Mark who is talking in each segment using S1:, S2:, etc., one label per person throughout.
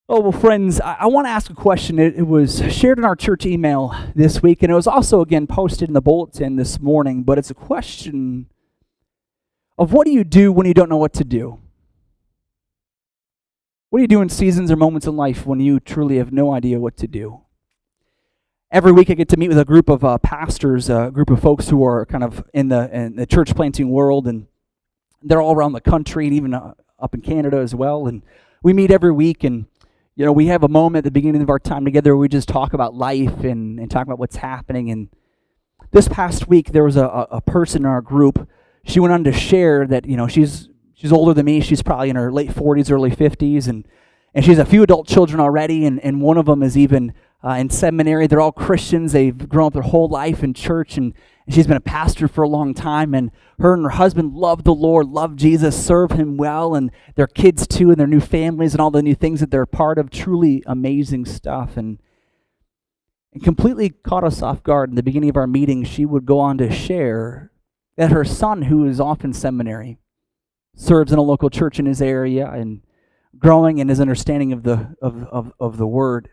S1: Oh, well, friends, I want to ask a question. It was shared in our church email this week, and it was also, again, posted in the bulletin this morning, but it's a question of what do you do when you don't know what to do? What do you do in seasons or moments in life when you truly have no idea what to do? Every week I get to meet with a group of pastors, a group of folks who are kind of in the church planting world, and they're all around the country and even up in Canada as well. And we meet every week, and we have a moment at the beginning of our time together where we just talk about life and talk about what's happening. And this past week, there was a person in our group. She went on to share that, she's older than me. She's probably in her late 40s, early 50s, and she has a few adult children already, and one of them is even in seminary. They're all Christians. They've grown up their whole life in church, and she's been a pastor for a long time, and her husband love the Lord, love Jesus, serve him well, and their kids too, and their new families, and all the new things that they're part of. Truly amazing stuff. And completely caught us off guard. In the beginning of our meeting, she would go on to share that her son, who is off in seminary, serves in a local church in his area and growing in his understanding of the word.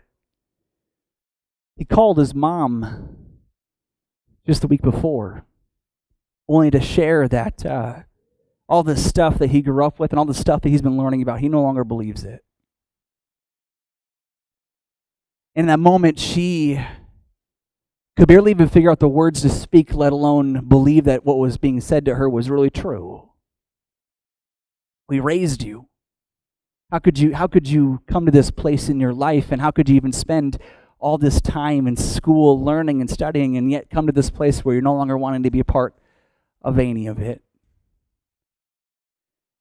S1: He called his mom just the week before, only to share that all this stuff that he grew up with and all the stuff that he's been learning about, he no longer believes it. In that moment, she could barely even figure out the words to speak, let alone believe that what was being said to her was really true. We raised you. How could you come to this place in your life, and how could you even spend all this time in school learning and studying and yet come to this place where you're no longer wanting to be a part of any of it?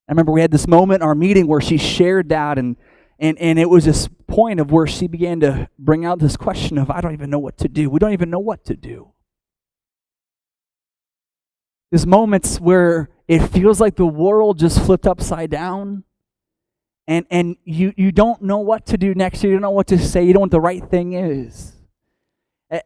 S1: I remember we had this moment in our meeting where she shared that, and it was this point of where she began to bring out this question of, I don't even know what to do. We don't even know what to do. There's moments where it feels like the world just flipped upside down, and you don't know what to do next. You don't know what to say. You don't know what the right thing is.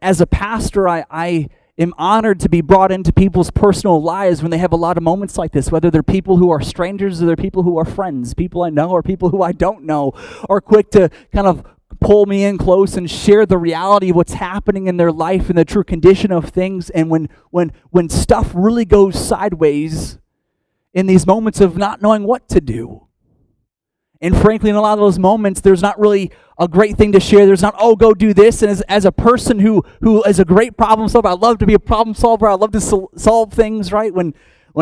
S1: As a pastor, I am honored to be brought into people's personal lives when they have a lot of moments like this, whether they're people who are strangers or they're people who are friends, people I know or people who I don't know, are quick to kind of pull me in close and share the reality of what's happening in their life and the true condition of things. And when stuff really goes sideways in these moments of not knowing what to do, and frankly, in a lot of those moments, there's not really a great thing to share. There's not, oh, go do this. And as a person who is a great problem solver, I love to be a problem solver. I love to solve things, right? When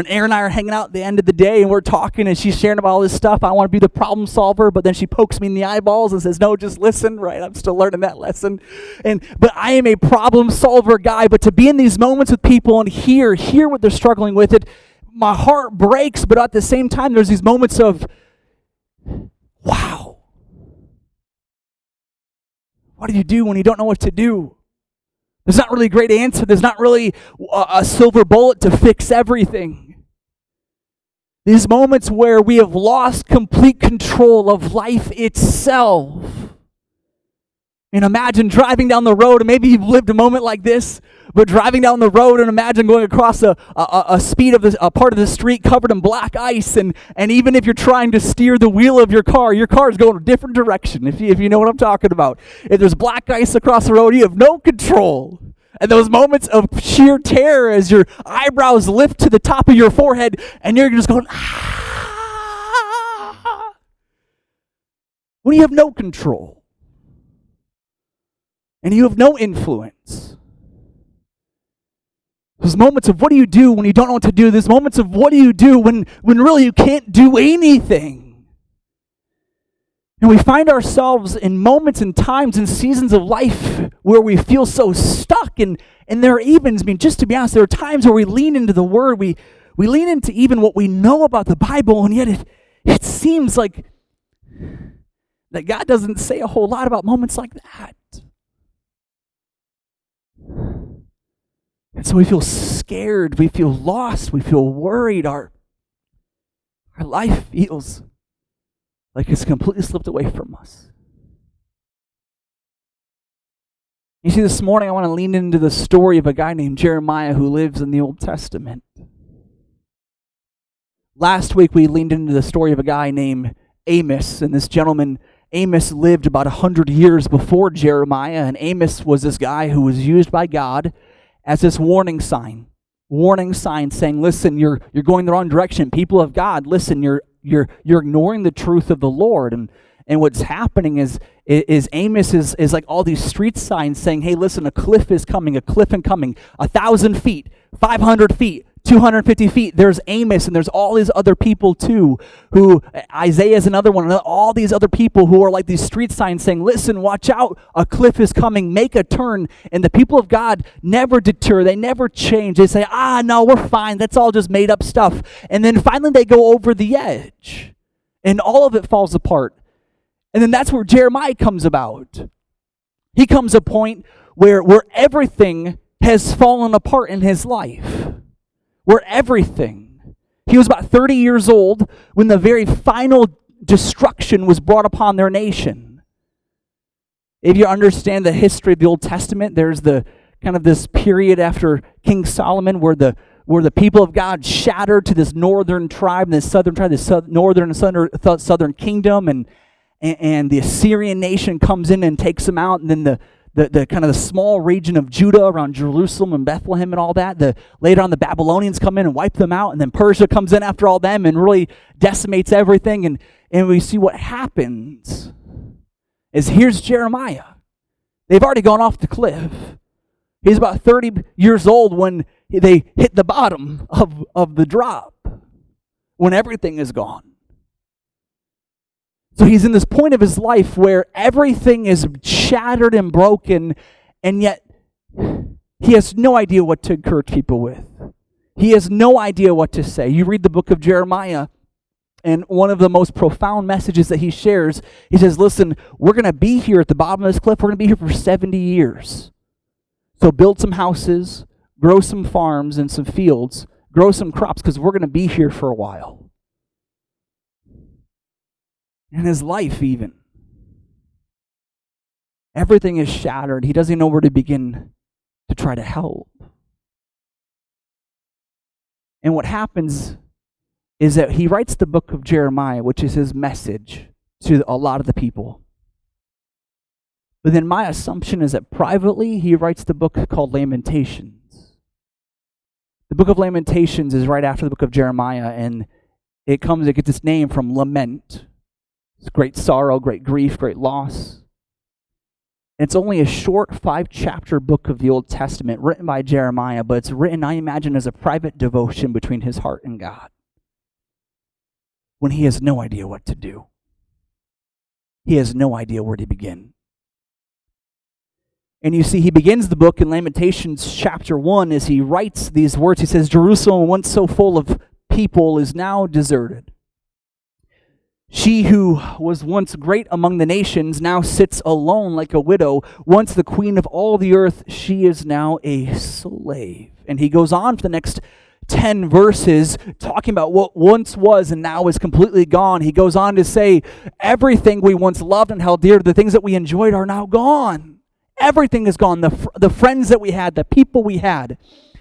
S1: Erin and I are hanging out at the end of the day and we're talking and she's sharing about all this stuff, I want to be the problem solver, but then she pokes me in the eyeballs and says, no, just listen, right? I'm still learning that lesson. But I am a problem solver guy, but to be in these moments with people and hear what they're struggling with, my heart breaks, but at the same time, there's these moments of, wow. What do you do when you don't know what to do? There's not really a great answer. There's not really a silver bullet to fix everything. These moments where we have lost complete control of life itself. And imagine driving down the road, and maybe you've lived a moment like this, but driving down the road and imagine going across a part of the street covered in black ice, and even if you're trying to steer the wheel of your car is going a different direction, if you know what I'm talking about. If there's black ice across the road, you have no control. And those moments of sheer terror as your eyebrows lift to the top of your forehead, and you're just going, ah, when you have no control. And you have no influence. Those moments of what do you do when you don't know what to do? There's moments of what do you do when really you can't do anything. And we find ourselves in moments and times and seasons of life where we feel so stuck. And there are even, just to be honest, there are times where we lean into the Word. We lean into even what we know about the Bible, and yet it seems like that God doesn't say a whole lot about moments like that. And so we feel scared, we feel lost, we feel worried. Our life feels like it's completely slipped away from us. You see, this morning I want to lean into the story of a guy named Jeremiah who lives in the Old Testament. Last week we leaned into the story of a guy named Amos, and this gentleman, Amos lived about 100 years before Jeremiah, and Amos was this guy who was used by God as this warning sign saying, listen, you're going the wrong direction. People of God, listen, you're ignoring the truth of the Lord. And what's happening is Amos is like all these street signs saying, hey, listen, a cliff is coming, 1,000 feet, 500 feet, 250 feet. There's Amos, and there's all these other people too, who, Isaiah is another one, and all these other people who are like these street signs saying, listen, watch out, a cliff is coming, make a turn. And the people of God never deter, they never change. They say, no, we're fine, that's all just made up stuff. And then finally they go over the edge, and all of it falls apart. And then that's where Jeremiah comes about. He comes a point where everything has fallen apart in his life. Where everything. He was about 30 years old when the very final destruction was brought upon their nation. If you understand the history of the Old Testament, there's the kind of this period after King Solomon where the people of God shattered to this northern tribe, this southern tribe, this northern and southern kingdom, and the Assyrian nation comes in and takes them out, and then the kind of the small region of Judah around Jerusalem and Bethlehem and all that. Later on, the Babylonians come in and wipe them out, and then Persia comes in after all them and really decimates everything. And we see what happens is here's Jeremiah. They've already gone off the cliff. He's about 30 years old when they hit the bottom of the drop, when everything is gone. So he's in this point of his life where everything is shattered and broken, and yet he has no idea what to encourage people with. He has no idea what to say. You read the book of Jeremiah, and one of the most profound messages that he shares, he says, listen, we're going to be here at the bottom of this cliff. We're going to be here for 70 years. So build some houses, grow some farms and some fields, grow some crops, because we're going to be here for a while. In his life even. Everything is shattered. He doesn't know where to begin to try to help. And what happens is that he writes the book of Jeremiah, which is his message to a lot of the people. But then my assumption is that privately he writes the book called Lamentations. The book of Lamentations is right after the book of Jeremiah, and it gets its name from lament. It's great sorrow, great grief, great loss. And it's only a short 5-chapter book of the Old Testament written by Jeremiah, but it's written, I imagine, as a private devotion between his heart and God, when he has no idea what to do. He has no idea where to begin. And you see, he begins the book in Lamentations chapter 1 as he writes these words. He says, Jerusalem, once so full of people, is now deserted. She who was once great among the nations now sits alone like a widow. Once the queen of all the earth, she is now a slave. And he goes on for the next 10 verses talking about what once was and now is completely gone. He goes on to say, everything we once loved and held dear, the things that we enjoyed are now gone. Everything is gone. The friends that we had, the people we had.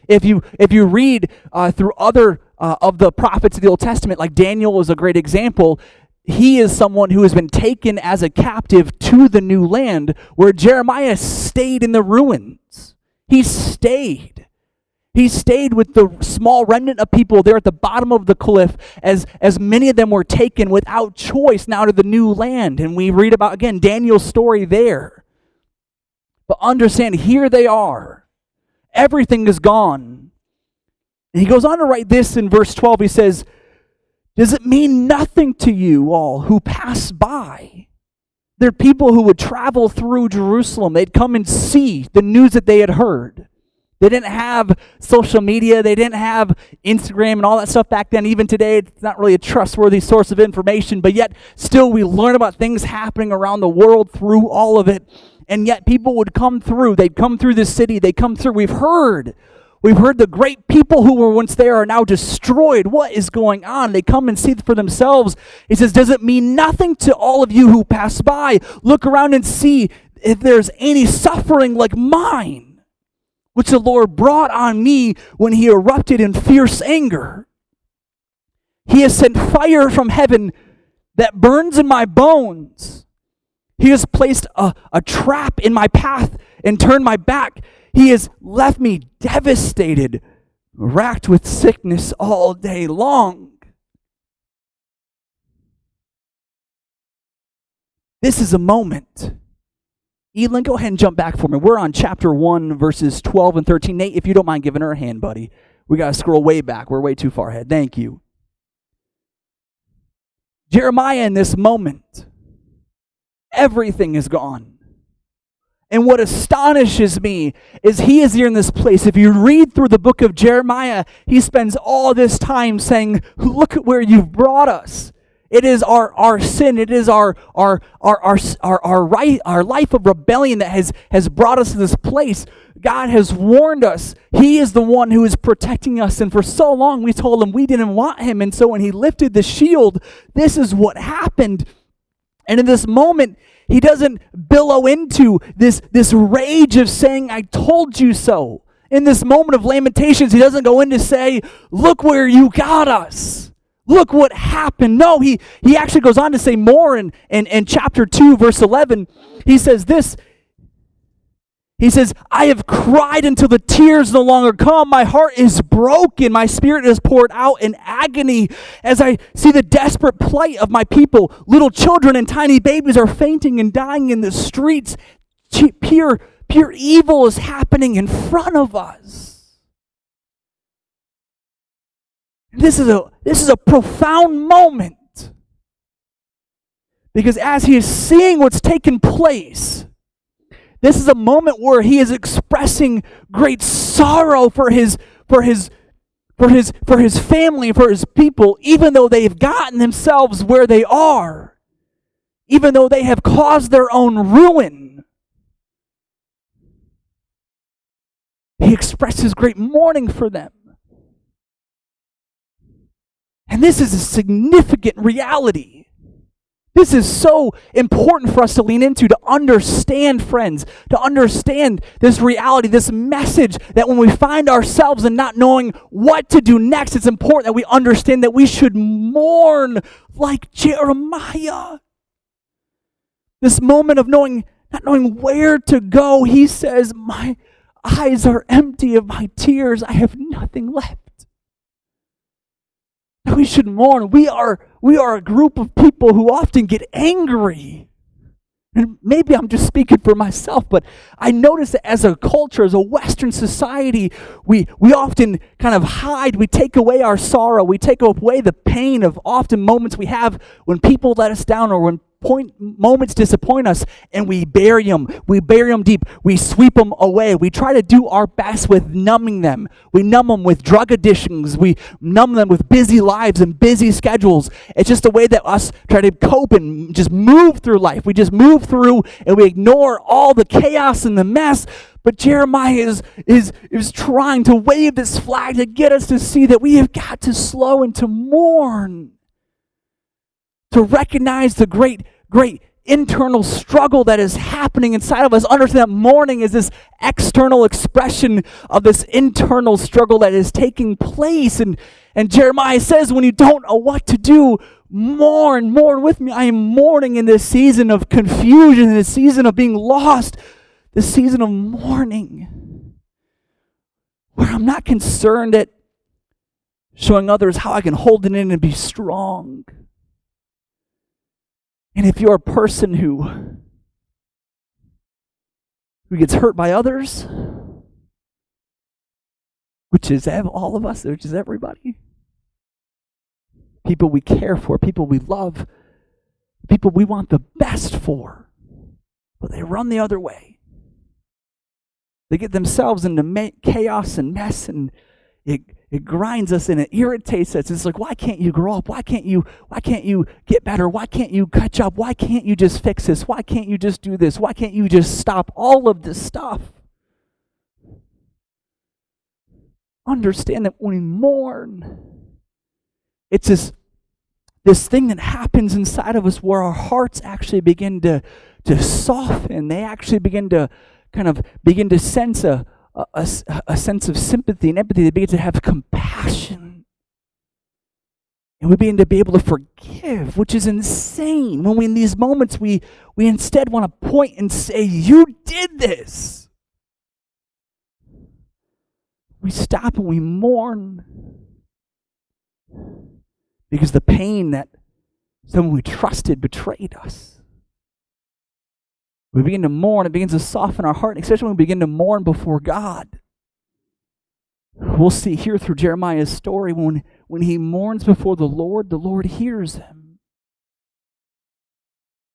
S1: If you read through other of the prophets of the Old Testament, like Daniel is a great example, he is someone who has been taken as a captive to the new land, where Jeremiah stayed in the ruins. He stayed. He stayed with the small remnant of people there at the bottom of the cliff, as many of them were taken without choice now to the new land. And we read about, again, Daniel's story there. But understand, here they are. Everything is gone. And he goes on to write this in verse 12. He says, does it mean nothing to you all who pass by? There are people who would travel through Jerusalem. They'd come and see the news that they had heard. They didn't have social media. They didn't have Instagram and all that stuff back then. Even today, it's not really a trustworthy source of information, but yet still we learn about things happening around the world through all of it. And yet people would come through. They'd come through this city. They'd come through. We've heard the great people who were once there are now destroyed. What is going on? They come and see for themselves. He says, does it mean nothing to all of you who pass by? Look around and see if there's any suffering like mine, which the Lord brought on me when he erupted in fierce anger. He has sent fire from heaven that burns in my bones. He has placed a trap in my path and turned my back. He has left me devastated, racked with sickness all day long. This is a moment. Elin, go ahead and jump back for me. We're on chapter 1, verses 12 and 13. Nate, if you don't mind giving her a hand, buddy. We got to scroll way back. We're way too far ahead. Thank you. Jeremiah, in this moment, everything is gone. And what astonishes me is he is here in this place. If you read through the book of Jeremiah, he spends all this time saying, look at where you've brought us. It is our sin. It is our life of rebellion that has brought us to this place. God has warned us. He is the one who is protecting us. And for so long, we told him we didn't want him. And so when he lifted the shield, this is what happened. And in this moment, he doesn't billow into this rage of saying, I told you so. In this moment of Lamentations, he doesn't go in to say, look where you got us. Look what happened. No, he actually goes on to say more in chapter 2, verse 11. He says this. He says, I have cried until the tears no longer come. My heart is broken. My spirit is poured out in agony as I see the desperate plight of my people. Little children and tiny babies are fainting and dying in the streets. Pure evil is happening in front of us. This is a profound moment, because as he is seeing what's taken place, this is a moment where he is expressing great sorrow for his family, for his people, even though they've gotten themselves where they are, even though they have caused their own ruin. He expresses great mourning for them. And this is a significant reality. This is so important for us to lean into, to understand, friends, to understand this reality, this message that when we find ourselves in not knowing what to do next, it's important that we understand that we should mourn like Jeremiah. This moment of not knowing where to go, he says, my eyes are empty of my tears. I have nothing left. We should mourn. We are a group of people who often get angry. And maybe I'm just speaking for myself, but I notice that as a culture, as a Western society, we often kind of hide. We take away our sorrow. We take away the pain of often moments we have when people let us down or when moments disappoint us, and we bury them. We bury them deep. We sweep them away. We try to do our best with numbing them. We numb them with drug addictions. We numb them with busy lives and busy schedules. It's just a way that us try to cope and just move through life. We just move through and we ignore all the chaos and the mess. But Jeremiah is trying to wave this flag to get us to see that we have got to slow and to mourn, to recognize the great internal struggle that is happening inside of us. Understand that mourning is this external expression of this internal struggle that is taking place. And Jeremiah says, when you don't know what to do, mourn with me. I am mourning in this season of confusion, in this season of being lost, this season of mourning, where I'm not concerned at showing others how I can hold it in and be strong. And if you're a person who gets hurt by others, which is all of us, which is everybody, people we care for, people we love, people we want the best for, but they run the other way. They get themselves into chaos and mess, and it grinds us and it irritates us. It's like, why can't you grow up? Why can't you get better? Why can't you catch up? Why can't you just fix this? Why can't you just do this? Why can't you just stop all of this stuff? Understand that when we mourn, it's this thing that happens inside of us where our hearts actually begin to soften. They actually begin to sense a sense of sympathy and empathy. They begin to have compassion. And we begin to be able to forgive, which is insane. When we, in these moments, we instead want to point and say, you did this. We stop and we mourn because the pain that someone we trusted betrayed us. We begin to mourn. It begins to soften our heart, especially when we begin to mourn before God. We'll see here through Jeremiah's story, when he mourns before the Lord hears him.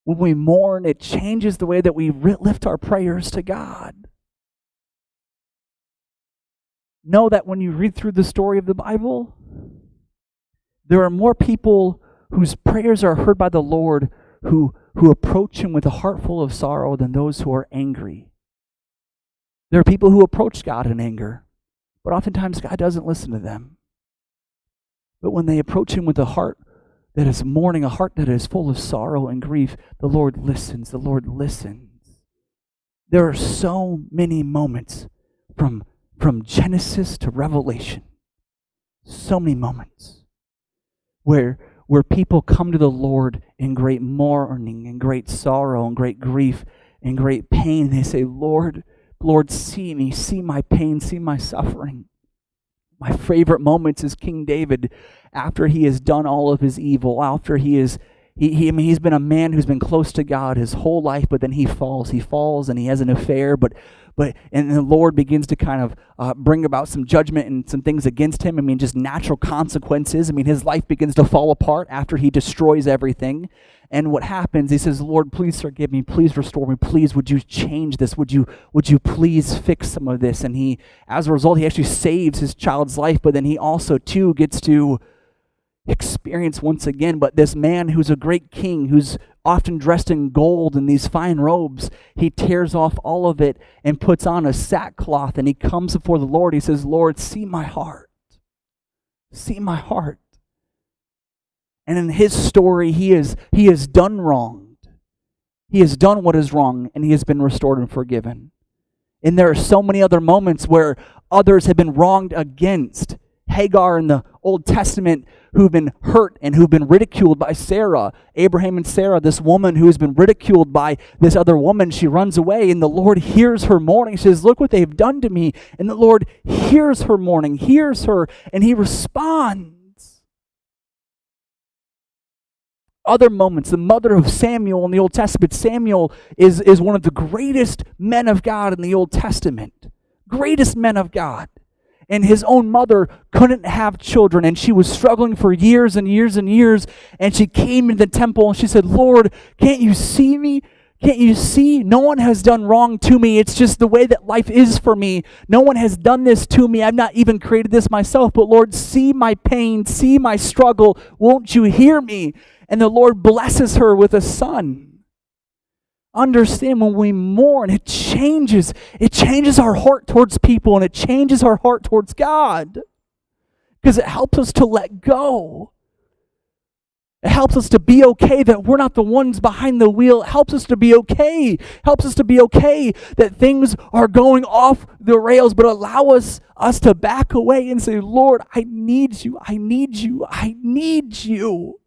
S1: When we mourn, it changes the way that we lift our prayers to God. Know that when you read through the story of the Bible, there are more people whose prayers are heard by the Lord who approach him with a heart full of sorrow than those who are angry. There are people who approach God in anger, but oftentimes God doesn't listen to them. But when they approach him with a heart that is mourning, a heart that is full of sorrow and grief, the Lord listens. The Lord listens. There are so many moments from Genesis to Revelation, so many moments where people come to the Lord in great mourning and great sorrow and great grief and great pain. They say, Lord, see me, see my pain, see my suffering. My favorite moments is King David, after he has done all of his evil, after he's been a man who's been close to God his whole life, but then he falls and he has an affair, and the Lord begins to kind of bring about some judgment and some things against him. Just natural consequences. His life begins to fall apart after he destroys everything. And what happens, he says, Lord, please forgive me, please restore me, please, would you change this? Would you please fix some of this? And as a result, he actually saves his child's life, but then he also too gets to experience once again, but this man who's a great king, who's often dressed in gold and these fine robes, he tears off all of it and puts on a sackcloth, and he comes before the Lord. He says, Lord, see my heart. See my heart. And in his story, he has done wronged. He has done what is wrong, and he has been restored and forgiven. And there are so many other moments where others have been wronged against. Hagar in the Old Testament, who've been hurt and who've been ridiculed by Sarah. Abraham and Sarah, this woman who has been ridiculed by this other woman, she runs away, and the Lord hears her mourning. She says, look what they've done to me. And the Lord hears her mourning, hears her, and he responds. Other moments, the mother of Samuel in the Old Testament. Samuel is one of the greatest men of God in the Old Testament. Greatest men of God. And his own mother couldn't have children, and she was struggling for years and years and years, and she came into the temple and she said, Lord, can't you see me? Can't you see? No one has done wrong to me. It's just the way that life is for me. No one has done this to me. I've not even created this myself, but Lord, see my pain, see my struggle. Won't you hear me? And the Lord blesses her with a son. Understand, when we mourn, it changes our heart towards people, and it changes our heart towards God, because it helps us to let go. It helps us to be okay that we're not the ones behind the wheel. It helps us to be okay. It helps us to be okay that things are going off the rails, but allow us to back away and say, Lord, I need you. I need you. I need you.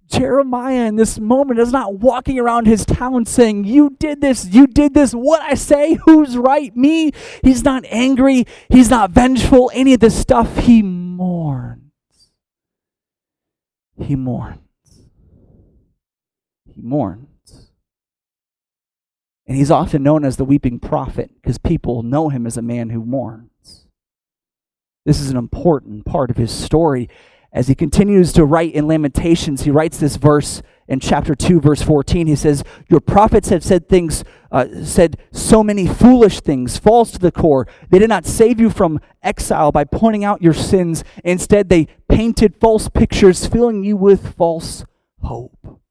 S1: Jeremiah in this moment is not walking around his town saying, you did this, what I say, who's right, me? He's not angry, he's not vengeful, any of this stuff. He mourns. He mourns. He mourns. And he's often known as the weeping prophet because people know him as a man who mourns. This is an important part of his story. As he continues to write in Lamentations, he writes this verse in chapter 2, verse 14. He says, your prophets have said so many foolish things, false to the core. They did not save you from exile by pointing out your sins. Instead, they painted false pictures, filling you with false hope.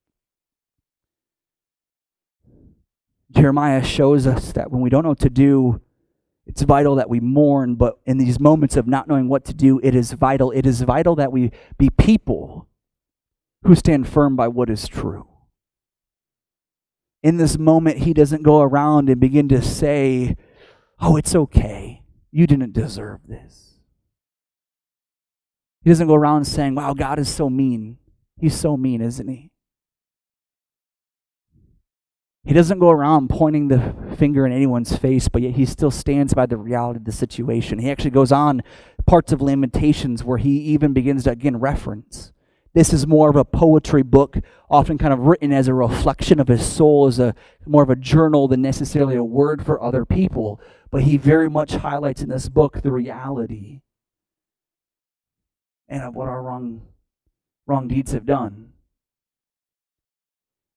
S1: Jeremiah shows us that when we don't know what to do, it's vital that we mourn, but in these moments of not knowing what to do, it is vital that we be people who stand firm by what is true. In this moment, he doesn't go around and begin to say, oh, it's okay. You didn't deserve this. He doesn't go around saying, wow, God is so mean. He's so mean, isn't he? He doesn't go around pointing the finger in anyone's face, but yet he still stands by the reality of the situation. He actually goes on parts of Lamentations where he even begins to, again, reference. This is more of a poetry book, often kind of written as a reflection of his soul, as more of a journal than necessarily a word for other people. But he very much highlights in this book the reality and of what our wrong deeds have done.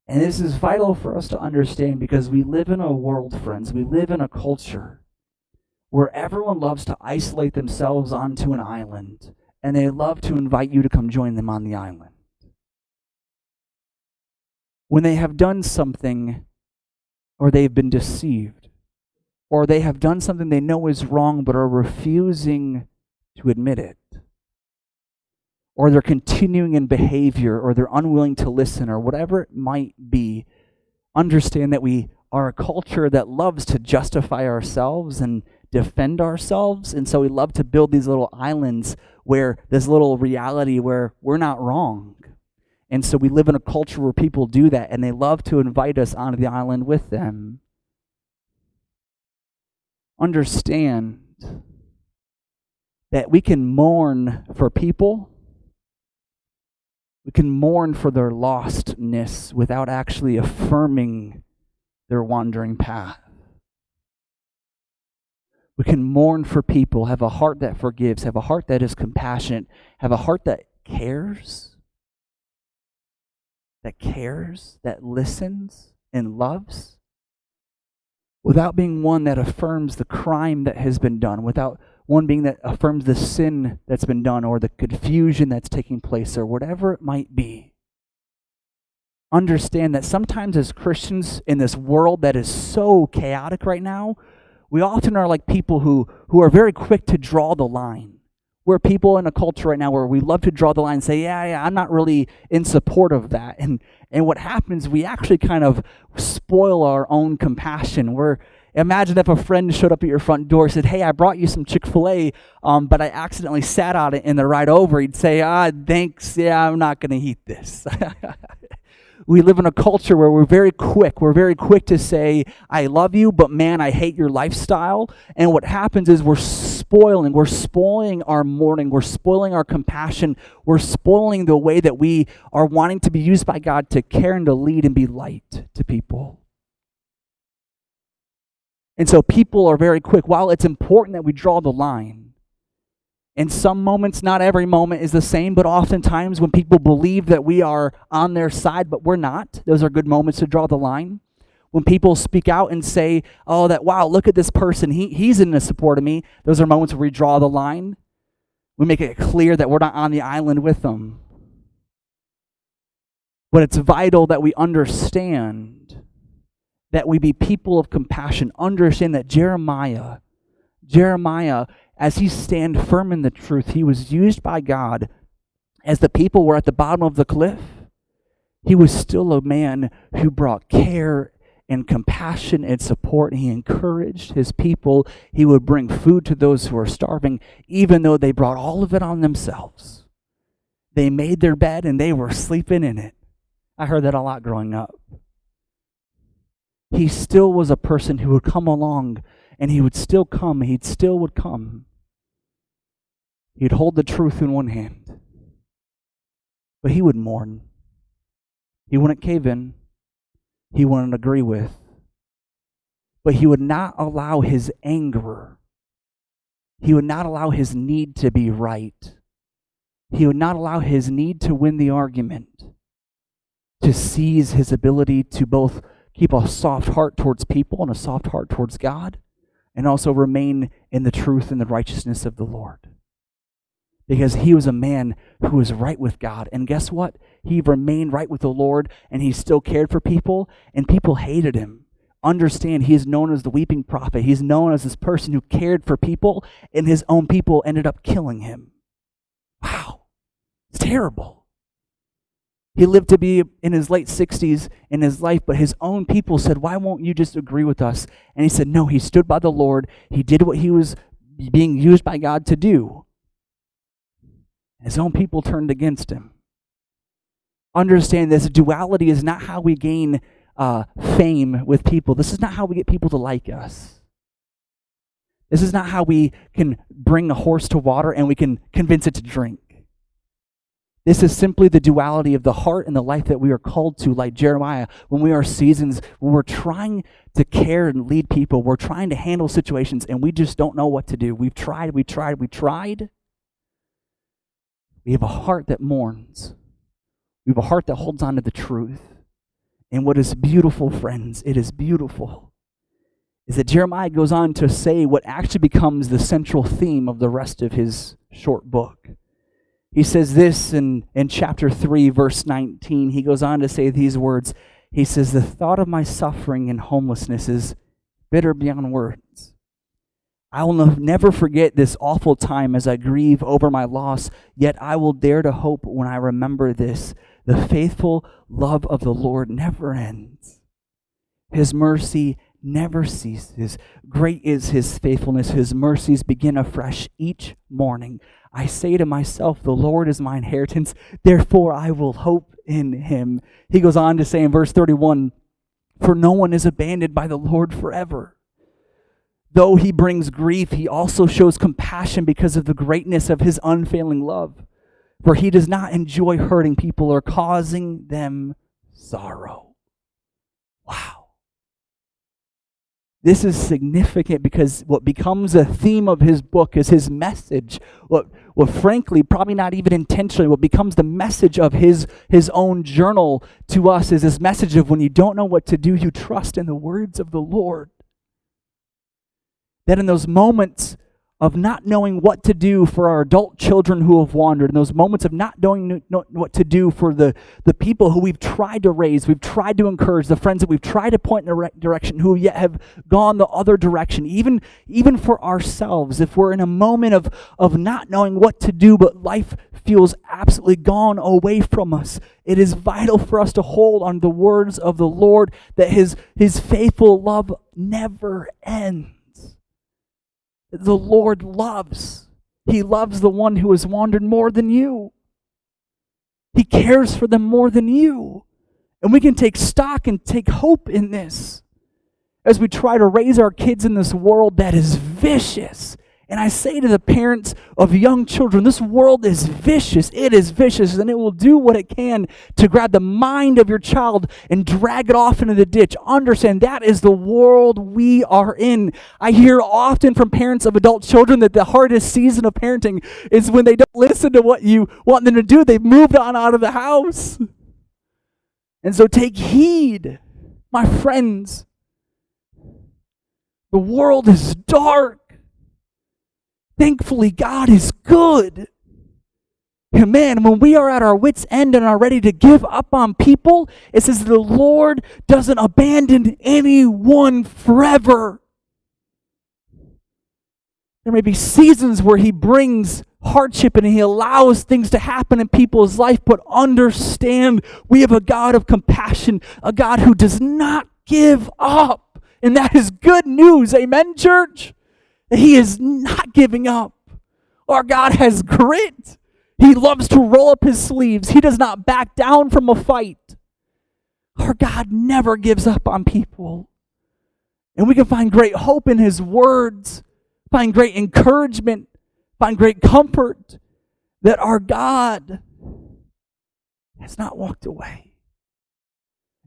S1: And this is vital for us to understand because we live in a world, friends, we live in a culture where everyone loves to isolate themselves onto an island, and they love to invite you to come join them on the island. When they have done something, or they've been deceived, or they have done something they know is wrong but are refusing to admit it, or they're continuing in behavior, or they're unwilling to listen, or whatever it might be, understand that we are a culture that loves to justify ourselves and defend ourselves, and so we love to build these little islands where this little reality where we're not wrong. And so we live in a culture where people do that, and they love to invite us onto the island with them. Understand that we can mourn for people. We can mourn for their lostness without actually affirming their wandering path. We can mourn for people, have a heart that forgives, have a heart that is compassionate, have a heart that cares, that listens and loves, without being one that affirms the crime that has been done, without one being that affirms the sin that's been done or the confusion that's taking place or whatever it might be. Understand that sometimes as Christians in this world that is so chaotic right now, we often are like people who are very quick to draw the line. We're people in a culture right now where we love to draw the line and say, yeah, I'm not really in support of that. And what happens, we actually kind of spoil our own compassion. Imagine if a friend showed up at your front door and said, hey, I brought you some Chick-fil-A, but I accidentally sat on it in the ride over. He'd say, thanks, yeah, I'm not going to eat this. We live in a culture where we're very quick to say, I love you, but man, I hate your lifestyle. And what happens is we're spoiling our mourning, we're spoiling our compassion, we're spoiling the way that we are wanting to be used by God to care and to lead and be light to people. And so people are very quick. While it's important that we draw the line, in some moments, not every moment is the same, but oftentimes when people believe that we are on their side, but we're not, those are good moments to draw the line. When people speak out and say, wow, look at this person, he's in the support of me, those are moments where we draw the line. We make it clear that we're not on the island with them. But it's vital that we understand that we be people of compassion. Understand that Jeremiah, as he stand firm in the truth, he was used by God as the people were at the bottom of the cliff. He was still a man who brought care and compassion and support. He encouraged his people. He would bring food to those who were starving, even though they brought all of it on themselves. They made their bed and they were sleeping in it. I heard that a lot growing up. He still was a person who would come along, and he would still come. He still would come. He'd hold the truth in one hand, but he would mourn. He wouldn't cave in. He wouldn't agree with. But he would not allow his anger. He would not allow his need to be right. He would not allow his need to win the argument to seize his ability to both keep a soft heart towards people and a soft heart towards God, and also remain in the truth and the righteousness of the Lord. Because he was a man who was right with God. And guess what? He remained right with the Lord, and he still cared for people, and people hated him. Understand, he is known as the weeping prophet. He's known as this person who cared for people, and his own people ended up killing him. Wow. It's terrible. He lived to be in his late 60s in his life, but his own people said, why won't you just agree with us? And he said, no, he stood by the Lord. He did what he was being used by God to do. His own people turned against him. Understand this duality is not how we gain fame with people. This is not how we get people to like us. This is not how we can bring a horse to water and we can convince it to drink. This is simply the duality of the heart and the life that we are called to, like Jeremiah, when we are seasons, when we're trying to care and lead people, we're trying to handle situations, and we just don't know what to do. We've tried. We have a heart that mourns. We have a heart that holds on to the truth. And what is beautiful, friends, it is beautiful, is that Jeremiah goes on to say what actually becomes the central theme of the rest of his short book. He says this in chapter 3, verse 19. He goes on to say these words. He says, "The thought of my suffering and homelessness is bitter beyond words. I will never forget this awful time as I grieve over my loss, yet I will dare to hope when I remember this. The faithful love of the Lord never ends. His mercy never ceases. Great is his faithfulness. His mercies begin afresh each morning. I say to myself, the Lord is my inheritance, therefore I will hope in him." He goes on to say in verse 31, "For no one is abandoned by the Lord forever. Though he brings grief, he also shows compassion because of the greatness of his unfailing love. For he does not enjoy hurting people or causing them sorrow." Wow. This is significant because what becomes a theme of his book is his message. What frankly, probably not even intentionally, what becomes the message of his own journal to us is this message of when you don't know what to do, you trust in the words of the Lord. That in those moments of not knowing what to do for our adult children who have wandered, in those moments of not knowing what to do for the people who we've tried to raise, we've tried to encourage, the friends that we've tried to point in the right direction who yet have gone the other direction, even for ourselves, if we're in a moment of not knowing what to do, but life feels absolutely gone away from us, it is vital for us to hold on the words of the Lord, that his faithful love never ends. The Lord loves. He loves the one who has wandered more than you. He cares for them more than you. And we can take stock and take hope in this as we try to raise our kids in this world that is vicious. And I say to the parents of young children, this world is vicious. It is vicious, and it will do what it can to grab the mind of your child and drag it off into the ditch. Understand, that is the world we are in. I hear often from parents of adult children that the hardest season of parenting is when they don't listen to what you want them to do. They've moved on out of the house. And so take heed, my friends. The world is dark. Thankfully, God is good. And man, when we are at our wits' end and are ready to give up on people, it says the Lord doesn't abandon anyone forever. There may be seasons where he brings hardship and he allows things to happen in people's life, but understand we have a God of compassion, a God who does not give up. And that is good news. Amen, church? He is not giving up. Our God has grit. He loves to roll up his sleeves. He does not back down from a fight. Our God never gives up on people. And we can find great hope in his words, find great encouragement, find great comfort that our God has not walked away.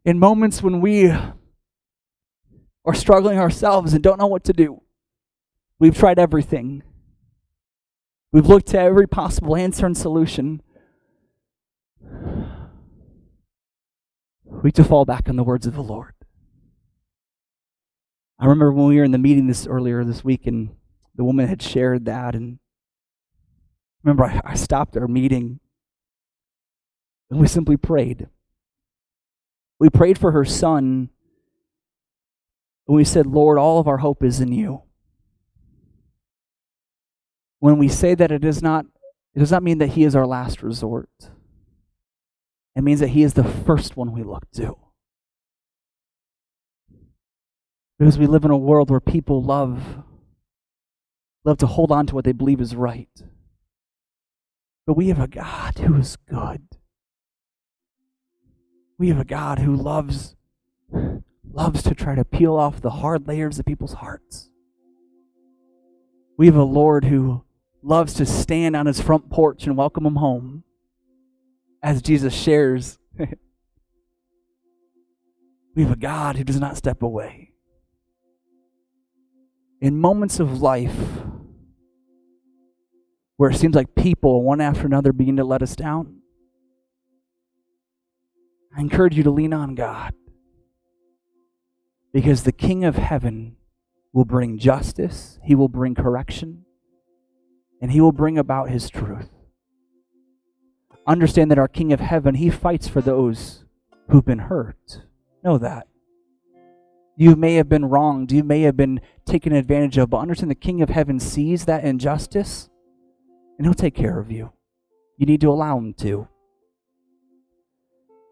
S1: In moments when we are struggling ourselves and don't know what to do, we've tried everything. We've looked at every possible answer and solution. We have to fall back on the words of the Lord. I remember when we were in the meeting earlier this week and the woman had shared that, and remember I stopped our meeting and we simply prayed. We prayed for her son and we said, Lord, all of our hope is in you. When we say that, it does not mean that he is our last resort. It means that he is the first one we look to. Because we live in a world where people love to hold on to what they believe is right. But we have a God who is good. We have a God who loves to try to peel off the hard layers of people's hearts. We have a Lord who loves to stand on his front porch and welcome them home as Jesus shares. We have a God who does not step away. In moments of life where it seems like people, one after another, begin to let us down, I encourage you to lean on God, because the King of Heaven will bring justice, he will bring correction, and he will bring about his truth. Understand that our King of Heaven, he fights for those who've been hurt. Know that. You may have been wronged, you may have been taken advantage of, but understand the King of Heaven sees that injustice, and he'll take care of you. You need to allow him to.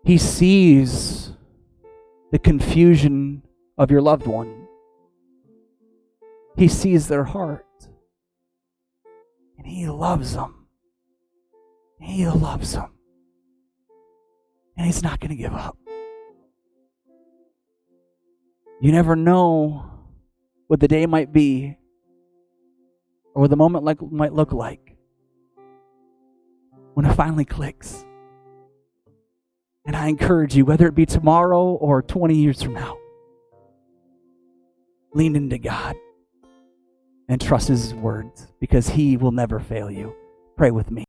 S1: He sees the confusion of your loved one. He sees their heart. And he loves them. He loves them. And he's not going to give up. You never know what the day might be or what the moment might look like when it finally clicks. And I encourage you, whether it be tomorrow or 20 years from now, lean into God and trust his words, because he will never fail you. Pray with me.